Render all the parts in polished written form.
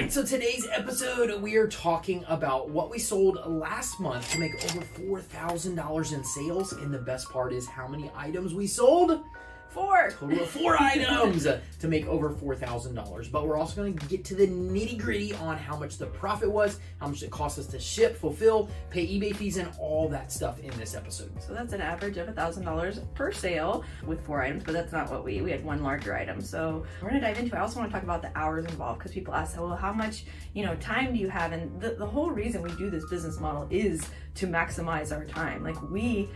right, so today's episode, we are talking about what we sold last month to make over $4,000 in sales. And the best part is how many items we sold. 4. Total of 4 items to make over $4,000. But we're also going to get to the nitty gritty on how much the profit was, how much it cost us to ship, fulfill, pay eBay fees, and all that stuff in this episode. So that's an average of $1,000 per sale with 4 items, but that's not what we had one larger item. So we're going to dive into it. I also want to talk about the hours involved because people ask, well, how much, time do you have? And the whole reason we do this business model is to maximize our time. Like, we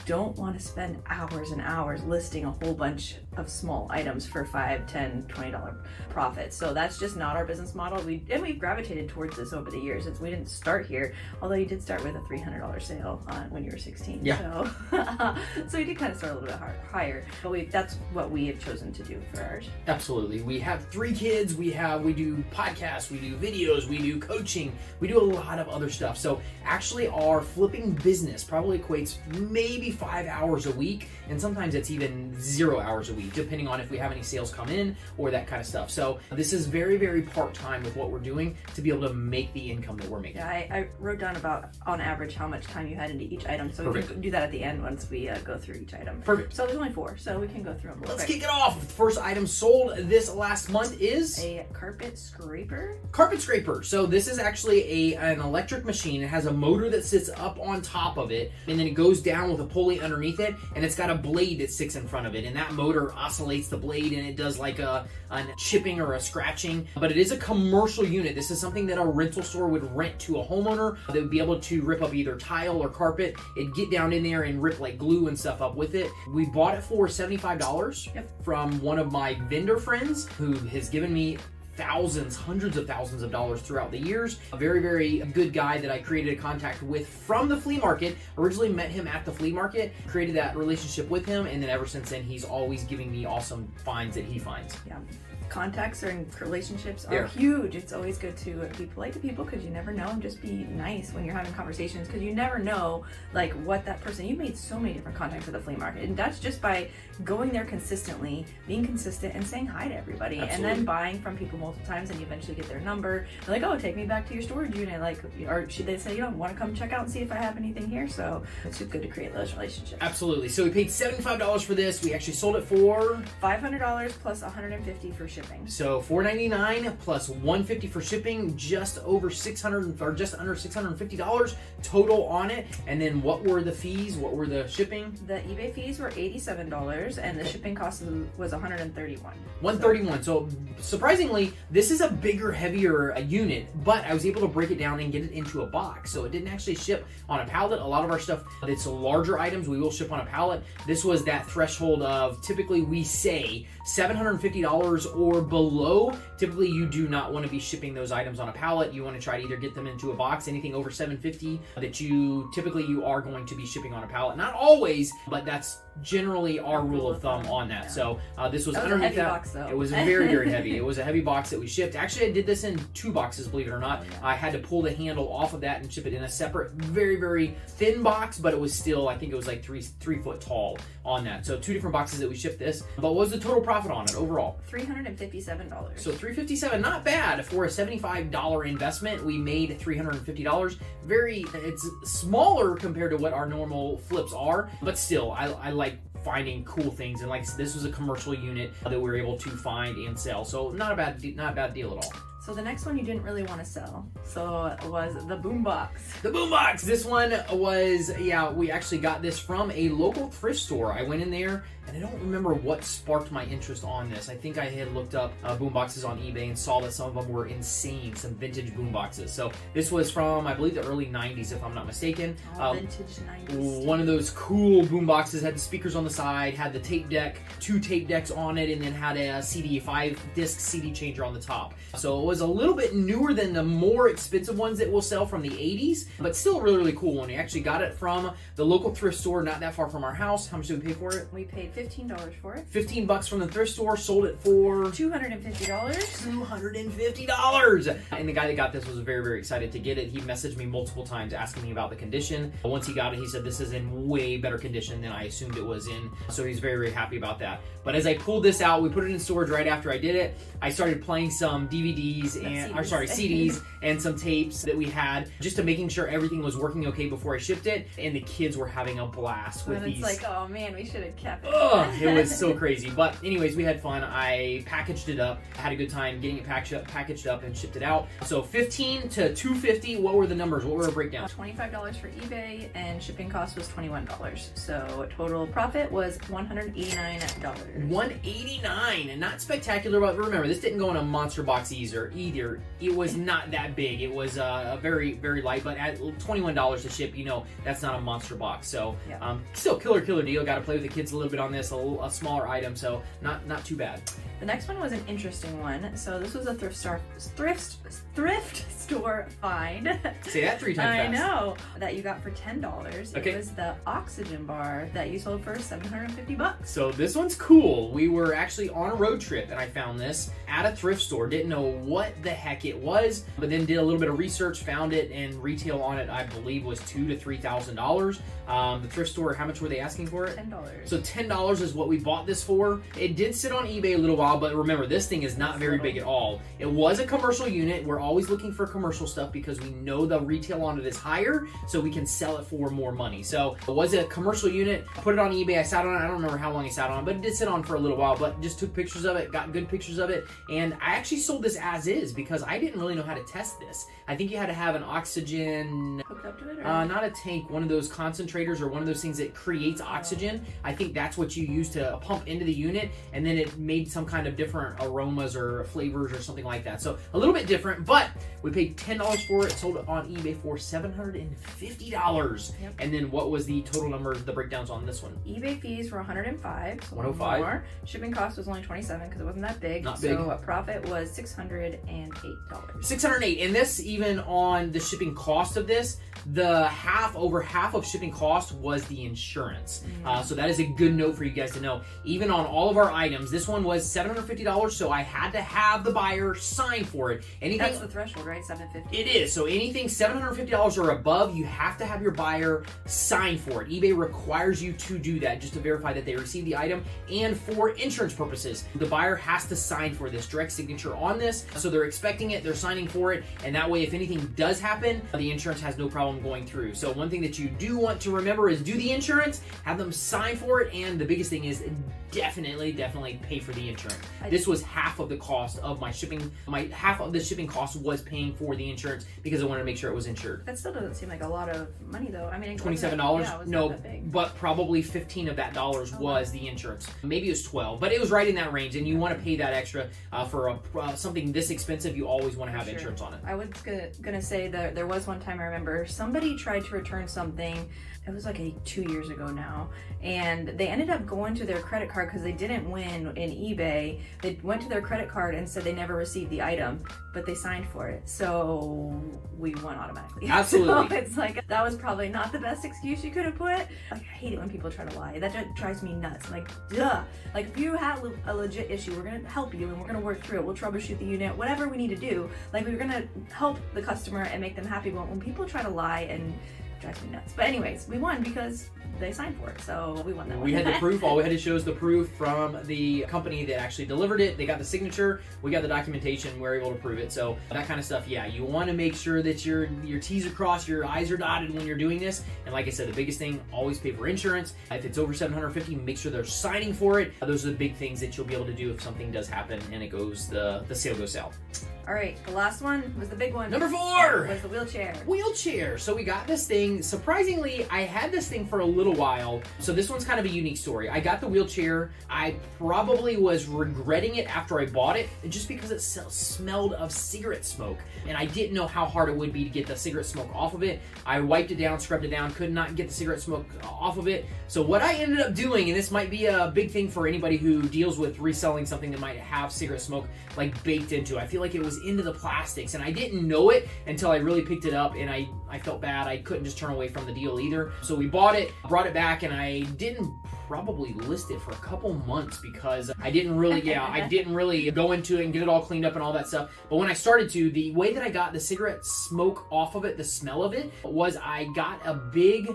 don't want to spend hours and hours listing a whole bunch of small items for $5, $10, $20 profits. So that's just not our business model. We've gravitated towards this over the years. We didn't start here, although you did start with a $300 sale when you were 16. Yeah. So we did kind of start a little bit higher, but that's what we have chosen to do for ours. Absolutely. We have 3 kids. We do podcasts, we do videos, we do coaching, we do a lot of other stuff. So actually our flipping business probably equates maybe 5 hours a week, and sometimes it's even 0 hours a week, depending on if we have any sales come in or that kind of stuff. So this is very, very part-time with what we're doing to be able to make the income that we're making. Yeah, I wrote down about, on average, how much time you had into each item. So we can do that at the end once we go through each item. Perfect. So there's only 4, so we can go through them real Let's quick. kick it off. The first item sold this last month is a carpet scraper. Carpet scraper. So this is actually an electric machine. It has a motor that sits up on top of it, and then it goes down with a pulley underneath it, and it's got a blade that sticks in front of it, and that motor oscillates the blade, and it does like a chipping or a scratching. But it is a commercial unit. This is something that a rental store would rent to a homeowner that would be able to rip up either tile or carpet. It'd get down in there and rip like glue and stuff up with it. We bought it for $75 from one of my vendor friends who has given me hundreds of thousands of dollars throughout the years. A very, very good guy that I created a contact with from the flea market. Originally met him at the flea market, created that relationship with him, and then ever since then, he's always giving me awesome finds that he finds. Yeah. Contacts and relationships are huge. It's always good to be polite to people because you never know, and just be nice when you're having conversations because you never know like what that person, you made so many different contacts at the flea market, and that's just by going there consistently, being consistent, and saying hi to everybody. Absolutely. And then buying from people multiple times, and you eventually get their number. They're like, oh, take me back to your storage unit, like, or should they say, want to come check out and see if I have anything here? So it's just good to create those relationships. Absolutely. So we paid $75 for this. We actually sold it for $500 plus $150 for shipping. So $499 plus $150 for shipping, just over $600 or just under $650 total on it. And then what were the fees? What were the shipping? The eBay fees were $87 and the shipping cost was $131. $131. So surprisingly, this is a bigger, heavier unit, but I was able to break it down and get it into a box. So it didn't actually ship on a pallet. A lot of our stuff that's larger items, we will ship on a pallet. This was that threshold of, typically we say $750 or below. Typically you do not want to be shipping those items on a pallet. You want to try to either get them into a box. Anything over $750 that you are going to be shipping on a pallet. Not always, but that's generally our rule of thumb on that. Yeah. So this was underneath that. Box, though. It was very, very heavy. It was a heavy box that we shipped. Actually, I did this in 2 boxes, believe it or not. I had to pull the handle off of that and ship it in a separate, very, very thin box, but it was still, I think it was like 3 foot tall on that. So 2 different boxes that we shipped this. But what was the total profit on it overall? $357. So $357, not bad for a $75 investment. We made $350. It's smaller compared to what our normal flips are, but still, I like finding cool things, and like this was a commercial unit that we were able to find and sell. So not a bad deal at all. So the next one you didn't really want to sell, so it was the boombox. The boombox. This one was, we actually got this from a local thrift store. I went in there, and I don't remember what sparked my interest on this. I think I had looked up boomboxes on eBay and saw that some of them were insane, some vintage boomboxes. So this was from, I believe, the early 90s, if I'm not mistaken. Vintage 90s. One of those cool boomboxes, had the speakers on the side, had the tape deck, 2 tape decks on it, and then had a 5-disc CD changer on the top. So it was a little bit newer than the more expensive ones that we'll sell from the 80s, but still a really, really cool one. We actually got it from the local thrift store, not that far from our house. How much did we pay for it? We paid $15 for it. $15 from the thrift store, sold it for $250. $250. And the guy that got this was very, very excited to get it. He messaged me multiple times asking me about the condition. Once he got it, he said this is in way better condition than I assumed it was in. So he's very, very happy about that. But as I pulled this out, we put it in storage right after I did it. I started playing some DVDs DVDs and, or sorry, CDs and some tapes that we had, just to making sure everything was working okay before I shipped it. And the kids were having a blast with these. It's like, oh man, we should have kept it. Ugh, it was so crazy. But anyways, we had fun. I packaged it up, had a good time getting it packaged up and shipped it out. So $15 to $250. What were the numbers? What were our breakdowns? $25 for eBay, and shipping cost was $21. So total profit was $189. $189, and not spectacular, but remember, this didn't go in a monster box either. It was not that big. It was a very, very light, but at $21 to ship, you know, that's not a monster box. So yeah. Still killer deal. Got to play with the kids a little bit on this, a smaller item, so not too bad. The next one was an interesting one. So this was a thrift store find. Say that 3 times fast. I know. That you got for $10. Okay. It was the oxygen bar that you sold for $750. So this one's cool. We were actually on a road trip and I found this at a thrift store. Didn't know what the heck it was, but then did a little bit of research, found it, and retail on it, I believe, was $2,000 to $3,000. The thrift store, how much were they asking for it? $10. So $10 is what we bought this for. It did sit on eBay a little while, but remember, this thing is not very big at all. It was a commercial unit. We're always looking for commercial stuff because we know the retail on it is higher, so we can sell it for more money. So it was a commercial unit. Put it on eBay. I sat on it. I don't remember how long I sat on it, but it did sit on for a little while, but just took pictures of it, got good pictures of it, and I actually sold this as is because I didn't really know how to test this. I think you had to have an oxygen, hooked up to it, or? Not a tank, one of those concentrators or one of those things that creates oxygen. I think that's what you use to pump into the unit, and then it made some kind of different aromas or flavors or something like that. So a little bit different, but we paid $10 for it, sold it on eBay for $750. Yep. And then what was the total number, the breakdowns on this one? eBay fees were $105. So 105. more. Shipping cost was only $27 because it wasn't that big. Not big. So profit was $608. $608, and this, even on the shipping cost of this, the over half of shipping cost was the insurance. So that is a good note for you guys to know. Even on all of our items, this one was $750, so I had to have the buyer sign for it. Anything, that's the threshold, right? $750. It is. So anything $750 or above, you have to have your buyer sign for it. eBay requires you to do that just to verify that they received the item, and for insurance purposes, the buyer has to sign for this, direct signature on this. So they're expecting it, they're signing for it, and that way if anything does happen, the insurance has no problem going through. So one thing that you do want to remember is do the insurance, have them sign for it, and the biggest thing is definitely pay for the insurance. This was half of the cost of my shipping. Half of the shipping cost was paying for the insurance because I wanted to make sure it was insured. That still doesn't seem like a lot of money though. I mean, $27? Yeah, no, but probably 15 of that dollars was the insurance. Maybe it was 12, but it was right in that range, and you want to pay that extra for something this expensive. You always want to have insurance on it. I was gonna say that there was one time I remember somebody tried to return something. It was like 2 years ago now, and they ended up going to their credit card because they didn't win in eBay. They went to their credit card and said they never received the item, but they signed for it, so we won automatically. Absolutely. So it's like, that was probably not the best excuse you could have put. Like, I hate it when people try to lie. That just drives me nuts. Like, duh. Like, if you have a legit issue, we're gonna help you and we're gonna work through it. We'll troubleshoot the unit, whatever we need to do. Like, we're gonna help the customer and make them happy. But when people try to lie, and drives me nuts. But anyways, we won because they signed for it, so we won that one. We had the proof. All we had to show is the proof from the company that actually delivered it. They got the signature. We got the documentation. We were able to prove it. So that kind of stuff, yeah, you want to make sure that your T's are crossed, your I's are dotted when you're doing this. And like I said, the biggest thing, always pay for insurance. If it's over $750, make sure they're signing for it. Those are the big things that you'll be able to do if something does happen and it goes, the sale goes south. All right, the last one was the big one. Number 4 was the wheelchair. Wheelchair. So we got this thing. Surprisingly, I had this thing for a little while. So this one's kind of a unique story. I got the wheelchair. I probably was regretting it after I bought it, just because it smelled of cigarette smoke. And I didn't know how hard it would be to get the cigarette smoke off of it. I wiped it down, scrubbed it down, could not get the cigarette smoke off of it. So what I ended up doing, and this might be a big thing for anybody who deals with reselling something that might have cigarette smoke like baked into. I feel like it was into the plastics, and I didn't know it until I really picked it up, and I felt bad. I couldn't just turn away from the deal either. So we bought it, brought it back, and I didn't probably list it for a couple months because I didn't really, I didn't really go into it and get it all cleaned up and all that stuff. But when I started to, the way that I got the cigarette smoke off of it, the smell of it, was I got a big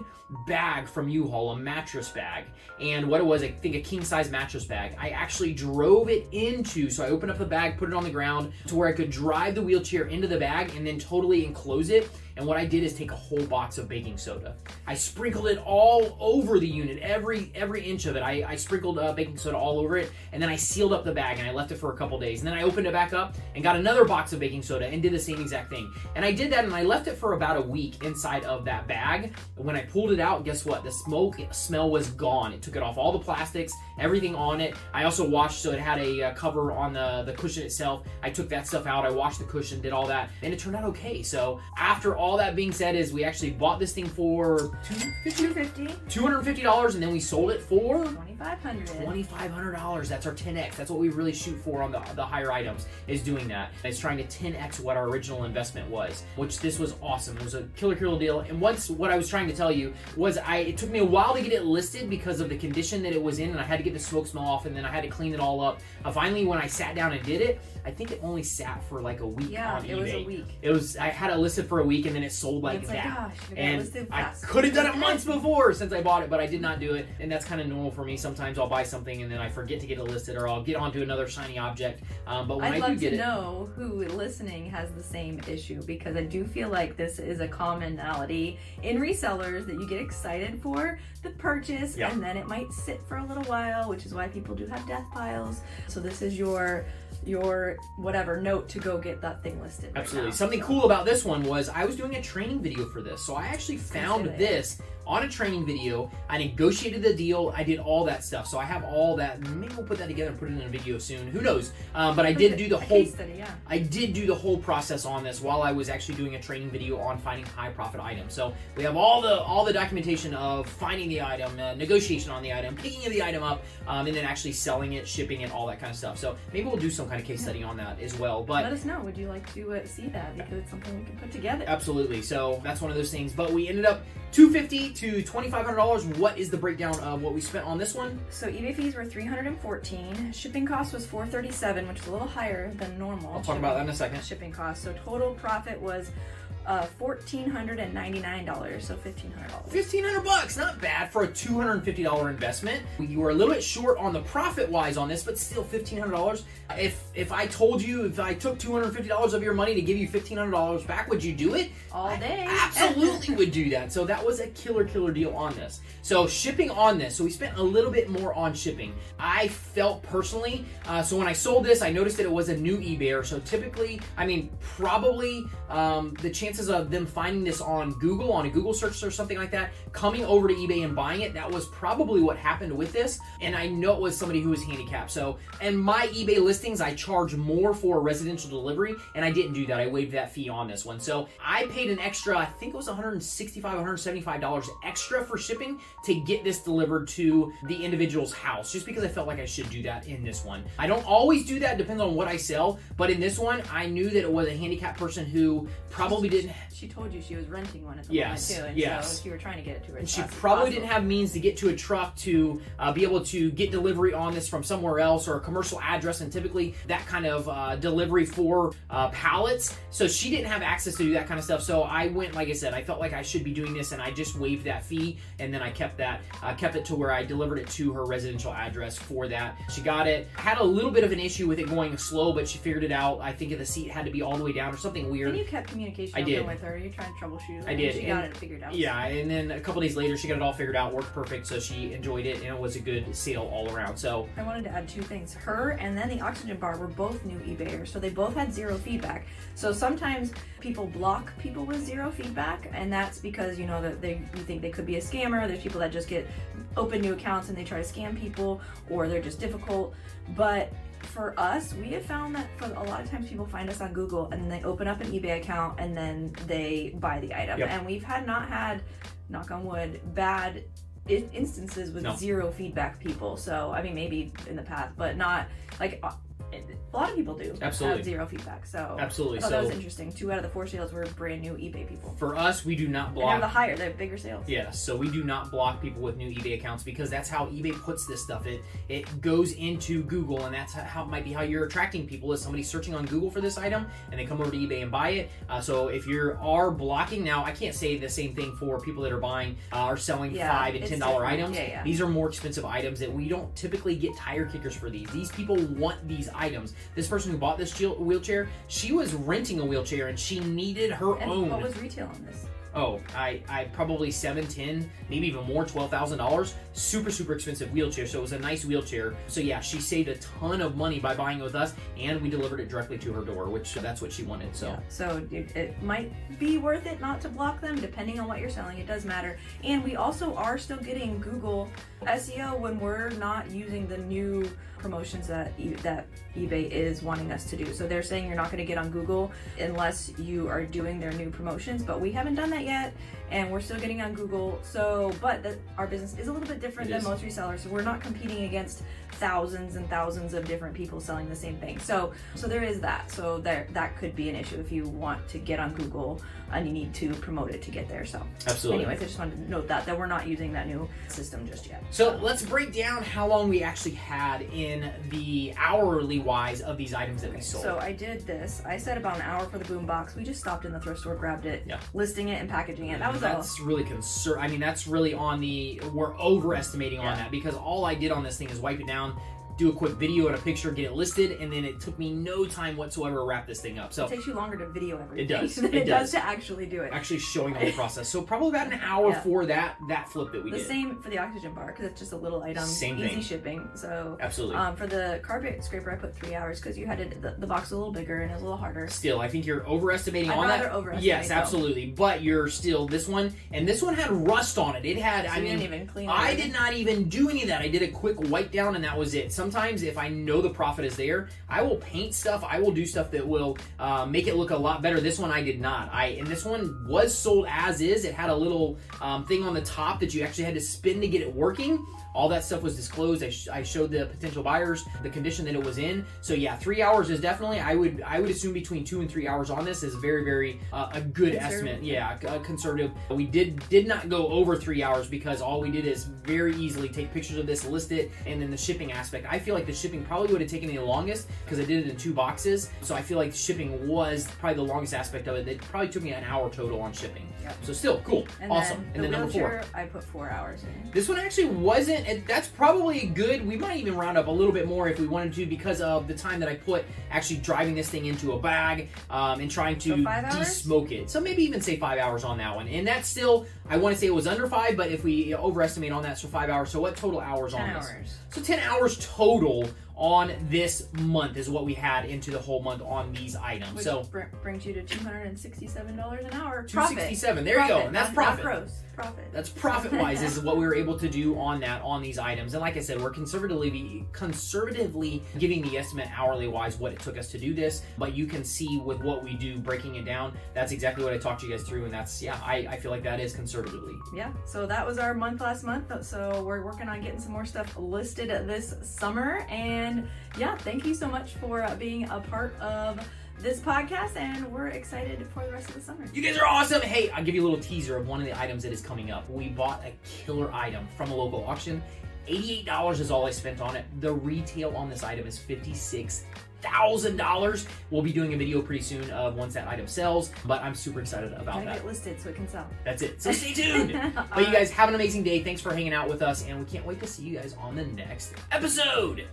bag from U-Haul, a mattress bag. And what it was, I think a king-size mattress bag. I actually drove it into, so I opened up the bag, put it on the ground to where I could drive the wheelchair into the bag and then totally enclose it. And what I did is take a whole box of baking soda. I sprinkled it all over the unit, every inch of it. I sprinkled baking soda all over it, and then I sealed up the bag and I left it for a couple days. And then I opened it back up and got another box of baking soda and did the same exact thing. And I did that and I left it for about a week inside of that bag. When I pulled it out, guess what? The smoke smell was gone. It took it off all the plastics, everything on it. I also washed, so it had a cover on the cushion itself. I took that stuff out. I washed the cushion, did all that, and it turned out okay. So after all that being said, is we actually bought this thing for $250, and then we sold it for $2,500. That's our 10x. That's what we really shoot for on the higher items, is doing that. It's trying to 10x what our original investment was, which this was awesome. It was a killer deal. And once, what I was trying to tell you was, it took me a while to get it listed because of the condition that it was in, and I had to get the smoke smell off, and then I had to clean it all up. Finally, when I sat down and did it, I think it only sat for like a week on eBay. Yeah, it was a week. I had it listed for a week, and then it sold like that. Gosh, and I could have done it months before since I bought it, but I did not do it. And that's kind of normal for me. Sometimes I'll buy something and then I forget to get it listed, or I'll get onto another shiny object. But when I'd I do get it, love to know who listening has the same issue, because I do feel like this is a commonality in resellers that you get excited for the purchase, and then it might sit for a little while, which is why people do have death piles. So this is your whatever note to go get that thing listed. Absolutely. Something cool about this one was I was doing a training video for this, so I actually found this on a training video. I negotiated the deal. I did all that stuff. So I have all that. Maybe we'll put that together and put it in a video soon. Who knows? But I did do the whole study, I did do the whole process on this while I was actually doing a training video on finding high profit items. So we have all the documentation of finding the item, negotiation on the item, picking the item up, and then actually selling it, shipping it, all that kind of stuff. So maybe we'll do some kind of case study on that as well. But let us know. Would you like to see that? Because it's something we can put together. Absolutely. So that's one of those things. But we ended up $250 to $2,500. What is the breakdown of what we spent on this one? So eBay fees were $314. Shipping cost was $437, which is a little higher than normal. I'll talk about that in a second. Shipping cost. So total profit was $1,499, so $1,500. $1,500, not bad for a $250 investment. You were a little bit short on the profit wise on this, but still $1,500. If I told you, if I took $250 of your money to give you $1,500 back, would you do it? All day. I absolutely would do that. So that was a killer deal on this. So shipping on this, so we spent a little bit more on shipping. I felt personally, so when I sold this, I noticed that it was a new eBayer. So typically, I mean, probably the chances of them finding this on Google, on a Google search or something like that, coming over to eBay and buying it, that was probably what happened with this. And I know it was somebody who was handicapped. So, and my eBay listings, I charge more for residential delivery, and I didn't do that. I waived that fee on this one. So I paid an extra, I think it was $165, $175 extra for shipping to get this delivered to the individual's house, just because I felt like I should do that in this one. I don't always do that, depends on what I sell, but in this one, I knew that it was a handicapped person who probably didn't. She told you she was renting one at the moment too, and so you were trying to get it to her. And she probably didn't have means to get to a truck to be able to get delivery on this from somewhere else, or a commercial address, and typically that kind of delivery for pallets. So she didn't have access to do that kind of stuff. So I went, like I said, I felt like I should be doing this, and I just waived that fee, and then I kept it to where I delivered it to her residential address for that. She got it. I had a little bit of an issue with it going slow, but she figured it out. I think the seat had to be all the way down or something weird. And you kept communication open with her. You trying to troubleshoot. I did. She got it figured out. Yeah, and then a couple days later, she got it all figured out, worked perfect, so she enjoyed it, and it was a good sale all around. So I wanted to add two things. Her and then the oxygen bar were both new eBayers, so they both had zero feedback. So sometimes people block people with zero feedback, and that's because, you know, that you think they could be a scammer. There's people that just open new accounts and they try to scam people, or they're just difficult. But for us, we have found that for a lot of times people find us on Google and then they open up an eBay account and then they buy the item. Yep. And we've not had, knock on wood, bad instances with zero feedback people. So, I mean, maybe in the past, but not like a lot of people do. Absolutely. Have zero feedback. So absolutely. I thought that was interesting. 2 out of the 4 sales were brand new eBay people. For us, we do not block. And they're the bigger sales. Yeah, so we do not block people with new eBay accounts because that's how eBay puts this stuff. It goes into Google, and that's how might be how you're attracting people, is somebody searching on Google for this item and they come over to eBay and buy it. So if you are blocking, now I can't say the same thing for people that are buying or selling $5 and $10 items. These are more expensive items that we don't typically get tire kickers for these. These people want these items. This person who bought this wheelchair, she was renting a wheelchair and she needed her own. What was retail on this? Oh, I probably $7, $10, maybe even more, $12,000. Super expensive wheelchair. So it was a nice wheelchair. So yeah, she saved a ton of money by buying it with us, and we delivered it directly to her door, which that's what she wanted. So so it might be worth it not to block them, depending on what you're selling. It does matter. And we also are still getting Google SEO when we're not using the new promotions that eBay is wanting us to do. So they're saying you're not going to get on Google unless you are doing their new promotions, but we haven't done that yet, and we're still getting on Google. So, but our business is a little bit different than most resellers. So we're not competing against thousands and thousands of different people selling the same thing. So there is that. So that could be an issue if you want to get on Google and you need to promote it to get there. So absolutely. Anyways, I just wanted to note that we're not using that new system just yet. So let's break down how long we actually had in the hourly wise of these items that we sold. So I did this. I said about an hour for the boom box. We just stopped in the thrift store, grabbed it, listing it and packaging it. That's really I mean, that's really on we're overestimating on that, because all I did on this thing is wipe it down, do a quick video and a picture, get it listed, and then it took me no time whatsoever to wrap this thing up. So it takes you longer to video everything. It does. Than it does to actually do it. Actually showing the whole process. So probably about an hour for that flip that we did. The same for the oxygen bar, because it's just a little item. Same easy thing. Shipping. So absolutely. For the carpet scraper, I put 3 hours because you had the box a little bigger and it was a little harder. Still, I think you're overestimating on I'd that. rather overestimate. Yes, absolutely. But you're still this one had rust on it. It had. So I mean, didn't even clean it. I did not even do any of that. I did a quick wipe down and that was it. Sometimes if I know the profit is there, I will paint stuff. I will do stuff that will make it look a lot better. This one I did not. And this one was sold as is. It had a little thing on the top that you actually had to spin to get it working. All that stuff was disclosed. I showed the potential buyers the condition that it was in. So yeah, 3 hours is definitely, I would assume between 2 and 3 hours on this is very a good estimate. Yeah, conservative. We did not go over 3 hours because all we did is very easily take pictures of this, list it, and then the shipping aspect. I feel like the shipping probably would have taken me the longest because I did it in 2 boxes. So I feel like shipping was probably the longest aspect of it. It probably took me an hour total on shipping. Yep. So still cool, awesome. And then number 4, I put 4 hours in. This one actually wasn't. That's probably good. We might even round up a little bit more if we wanted to because of the time that I put actually driving this thing into a bag and trying to de-smoke it. So maybe even say 5 hours on that one. And that's still, I want to say it was under 5, but if we overestimate on that, so 5 hours. So what total hours on this? 10 hours. So 10 hours total on this month is what we had into the whole month on these items. Which so brings you to $267 an hour. $267. There you go. And that's profit. Not gross. Profit. That's profit-wise is what we were able to do on these items. And like I said, we're conservatively giving the estimate hourly-wise what it took us to do this. But you can see with what we do, breaking it down, that's exactly what I talked to you guys through. And that's, yeah, I feel like that is conservatively. Yeah, so that was our month last month. So we're working on getting some more stuff listed this summer. And yeah, thank you so much for being a part of this podcast, and we're excited for the rest of the summer. You guys are awesome. Hey, I'll give you a little teaser of one of the items that is coming up. We bought a killer item from a local auction. $88 is all I spent on it. The retail on this item is $56,000. We'll be doing a video pretty soon of once that item sells, but I'm super excited about that. Get listed so it can sell. That's it. So stay tuned. But you guys have an amazing day. Thanks for hanging out with us, and we can't wait to see you guys on the next episode.